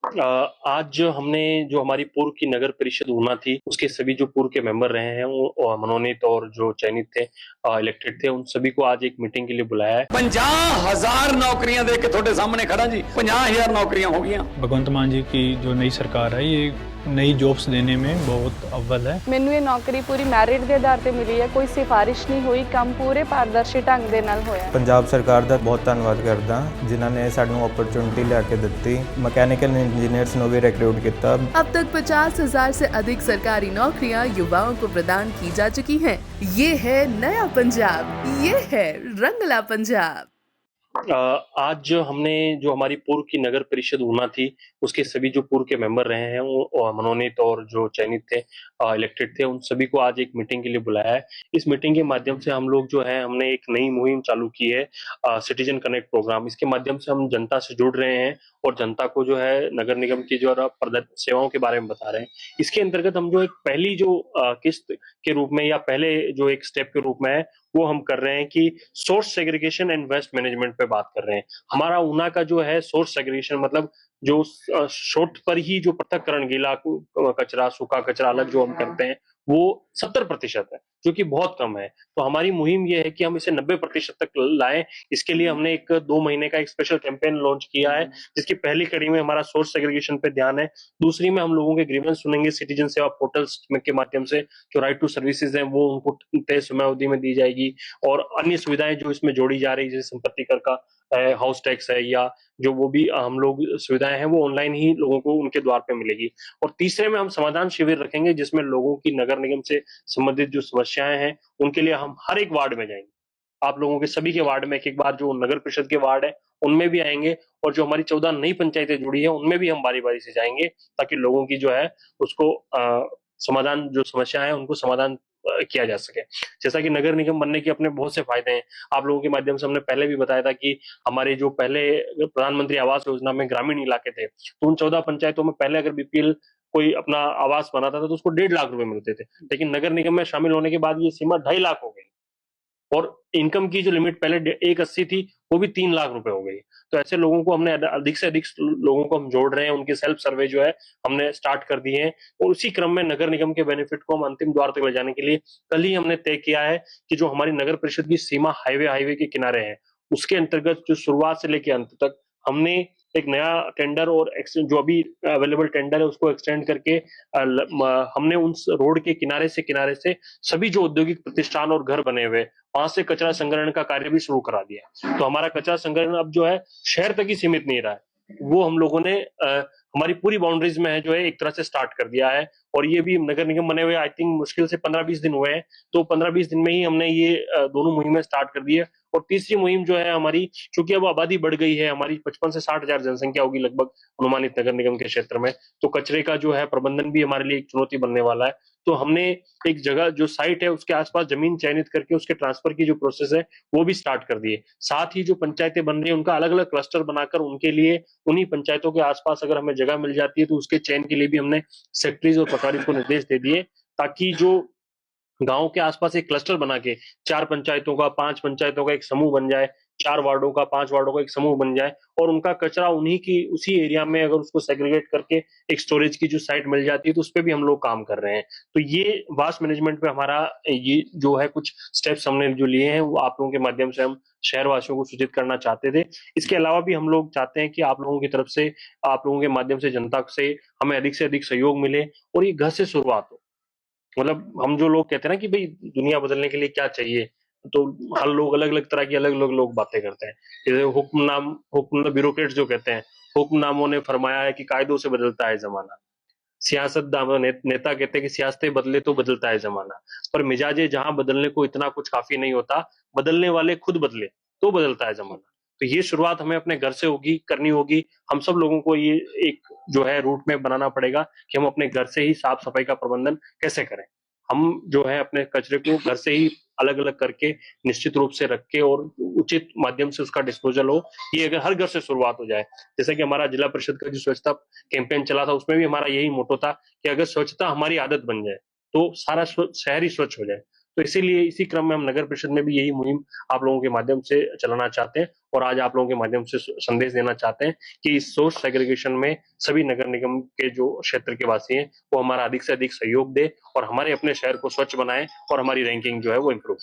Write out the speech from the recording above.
आज हमने जो हमारी पूर्व की नगर परिषद ऊना थी, उसके सभी जो पूर्व के मेंबर रहे हैं, वो मनोनीत और जो चयनित थे, इलेक्टेड थे, उन सभी को आज एक मीटिंग के लिए बुलाया है। 50,000 नौकरियां दे के थोड़े सामने खड़ा जी, 50,000 नौकरियां हो गई। भगवंत मान जी की जो नई सरकार है, ये नई जॉब्स देने में बहुत अव्वल है। ਮੈਨੂੰ ਇਹ ਨੌਕਰੀ ਪੂਰੀ ਮੈਰਿਟ ਦੇ ਆਧਾਰ ਤੇ ਮਿਲੀ ਹੈ, ਕੋਈ ਸਿਫਾਰਿਸ਼ ਨਹੀਂ ਹੋਈ, ਕੰਮ ਪੂਰੇ ਪਾਰਦਰਸ਼ੀ ਢੰਗ ਦੇ ਨਾਲ ਹੋਇਆ। ਪੰਜਾਬ ਸਰਕਾਰ ਦਾ ਬਹੁਤ ਧੰਨਵਾਦ ਕਰਦਾ ਜਿਨ੍ਹਾਂ ਨੇ ਸਾਨੂੰ ਓਪਰਚੁਨਿਟੀ ਲਿਆ ਕੇ ਦਿੱਤੀ। ਮਕੈਨੀਕਲ ਇੰਜੀਨੀਅਰਸ ਨੂੰ ਵੀ रिक्रूट किया। अब तक 50,000 से अधिक सरकारी नौकरियां युवाओं को प्रदान की जा चुकी हैं। ये है नया पंजाब, ये है रंगला पंजाब। आज हमने जो हमारी पूर्व की नगर परिषद ऊना थी, उसके सभी जो पूर्व के मेंबर रहे हैं, वो मनोनीत और जो चयनित थे, इलेक्टेड थे, उन सभी को आज एक मीटिंग के लिए बुलाया है। इस मीटिंग के माध्यम से हम लोग जो है, हमने एक नई मुहिम चालू की है, सिटीजन कनेक्ट प्रोग्राम। इसके माध्यम से हम जनता से जुड़ रहे हैं और जनता को जो है नगर निगम की जो सेवाओं के बारे में बता रहे हैं। इसके अंतर्गत हम जो एक पहली जो किस्त के रूप में या पहले जो एक स्टेप के रूप में है, वो हम कर रहे हैं कि source segregation and waste management पे बात कर रहे हैं। हमारा ऊना का जो है सोर्स सेग्रीगेशन मतलब जो शोट पर ही जो पृथक्करण, गीला कचरा, सूखा कचरा अलग जो हम करते हैं, वो 70% है, जो कि बहुत कम है। तो हमारी मुहिम ये है कि हम इसे 90% तक लाएं। इसके लिए हमने एक 2 महीने का एक स्पेशल कैंपेन लॉन्च किया है, जिसकी पहली कड़ी में हमारा सोर्स सेग्रीगेशन पे ध्यान है। दूसरी में हम लोगों के ग्रीवेंस सुनेंगे, सिटीजन सेवा पोर्टल्स के माध्यम से जो राइट टू सर्विसेज हैं, वो उनको तय समय अवधि में दी जाएगी, और अन्य सुविधाएं जो इसमें जोड़ी जा रही है, जैसे संपत्ति कर का हाउस टैक्स है, या जो वो भी हम लोग सुविधाएं हैं, वो ऑनलाइन ही लोगों को उनके द्वार पे मिलेगी। और तीसरे में हम समाधान शिविर रखेंगे, जिसमें लोगों की नगर निगम से संबंधित जो समस्याएं हैं, उनके लिए हम हर एक वार्ड में जाएंगे। आप लोगों के सभी के वार्ड में एक-एक बार जो नगर परिषद के वार्ड है, उनमें भी आएंगे, और जो हमारी 14 नई पंचायतें जुड़ी हैं, उनमें भी हम बारी-बारी से जाएंगे, ताकि लोगों की जो है उसको समाधान, जो समस्या है, उनको समाधान किया जा सके। जैसा कि नगर निगम बनने के अपने बहुत से फायदे हैं। आप लोगों के माध्यम से हमने पहले भी बताया था कि हमारे जो पहले प्रधानमंत्री आवास योजना में ग्रामीण इलाके थे, तो उन 14 पंचायतों में पहले अगर बीपीएल कोई अपना आवास बनाता था, तो उसको 1.5 लाख रुपए मिलते थे। लेकिन नगर निगम में शामिल होने के बाद ये सीमा 2.5 लाख हो गई, और इनकम की जो लिमिट पहले 180 थी, वो भी 3 लाख रुपए हो गई। तो ऐसे लोगों को हमने अधिक से अधिक लोगों को हम जोड़ रहे हैं, उनके सेल्फ सर्वे जो है हमने स्टार्ट कर दिए हैं, और उसी क्रम में नगर निगम के बेनिफिट को हम अंतिम द्वार तक ले जाने के लिए कल ही हमने तय किया है कि जो हमारी नगर परिषद की सीमा हाईवे के किनारे है, उसके अंतर्गत जो शुरुआत से लेकर अंत तक हमने एक नया टेंडर और जो अभी अवेलेबल टेंडर है, उसको एक्सटेंड करके हमने उन रोड के किनारे से सभी जो औद्योगिक प्रतिष्ठान और घर बने हुए, वहां से कचरा संग्रहण का कार्य भी शुरू करा दिया। तो हमारा कचरा संग्रहण अब जो है शहर तक ही सीमित नहीं रहा है, वो हम लोगों ने हमारी पूरी बाउंड्रीज में है जो है एक तरह से स्टार्ट कर दिया है। और ये भी नगर निगम बने हुए आई थिंक मुश्किल से 15-20 दिन हुए हैं, तो 15-20 दिन में ही हमने ये दोनों मुहिमें स्टार्ट कर दी है। और तीसरी मुहिम जो है हमारी, चूंकि अब आबादी बढ़ गई है, हमारी 55 से 60,000 जनसंख्या होगी लगभग अनुमानित नगर निगम के क्षेत्र में, तो कचरे का जो है प्रबंधन भी हमारे लिए एक चुनौती बनने वाला है। तो हमने एक जगह जो साइट है, उसके आसपास जमीन चयनित करके उसके ट्रांसफर की जो प्रोसेस है, वो भी स्टार्ट कर दिए। साथ ही जो पंचायतें बन रही है, उनका अलग अलग क्लस्टर बनाकर उनके लिए उन्हीं पंचायतों के आसपास अगर हमें जगह मिल जाती है, तो उसके चयन के लिए भी हमने सेक्रेटरीज और पटवारी को निर्देश दे दिए, ताकि जो गांव के आसपास एक क्लस्टर बना के 4 पंचायतों का, 5 पंचायतों का एक समूह बन जाए, 4 वार्डों का, 5 वार्डों का एक समूह बन जाए, और उनका कचरा उन्हीं की उसी एरिया में अगर उसको सेग्रीगेट करके एक स्टोरेज की जो साइट मिल जाती है, तो उस पे भी हम लोग काम कर रहे हैं। तो ये वास्ट मैनेजमेंट पे हमारा ये जो है कुछ स्टेप्स हमने जो लिए हैं, वो आप लोगों के माध्यम से हम शहरवासियों को सूचित करना चाहते थे। इसके अलावा भी हम लोग चाहते हैं कि आप लोगों की तरफ से, आप लोगों के माध्यम से जनता से हमें अधिक से अधिक सहयोग मिले, और ये घर से शुरुआत हो। मतलब हम जो लोग कहते हैं ना कि भाई दुनिया बदलने के लिए क्या चाहिए, तो हर लोग अलग-अलग तरह की अलग-अलग लोग बातें करते हैं। जैसे हुक्म ब्यूरोक्रेट्स जो कहते हैं, हुक्मनामों ने फरमाया है कि कायदों से बदलता है ज़माना। सियासतदान नेता कहते हैं कि सियासतें बदले तो बदलता है ज़माना। पर मिजाजे जहाँ बदलने को इतना कुछ काफ़ी नहीं होता, बदलने वाले खुद बदले तो बदलता है ज़माना। तो ये शुरुआत हमें अपने घर से करनी होगी। हम सब लोगों को ये एक जो है रूट मैप बनाना पड़ेगा कि हम अपने घर से ही साफ-सफाई का प्रबंधन कैसे करें। हम जो है अपने कचरे को घर से ही अलग-अलग करके निश्चित रूप से रख के और उचित माध्यम से उसका डिस्पोज़ल हो, ये अगर हर घर से शुरुआत हो जाए। जैसे कि हमारा जिला परिषद का जो स्वच्छता कैंपेन चला था, उसमें भी हमारा यही मोटो था कि अगर स्वच्छता हमारी आदत बन जाए, तो सारा शहर ही स्वच्छ हो जाए। तो इसीलिए इसी क्रम में हम नगर परिषद में भी यही मुहिम आप लोगों के माध्यम से चलाना चाहते हैं और आज आप लोगों के माध्यम से संदेश देना चाहते हैं कि इस सोर्स सेग्रीगेशन में सभी नगर निगम के जो क्षेत्र के वासी हैं वो हमारा अधिक से अधिक सहयोग दे और हमारे अपने शहर को स्वच्छ बनाएं और हमारी रैंकिंग जो है वो इम्प्रूव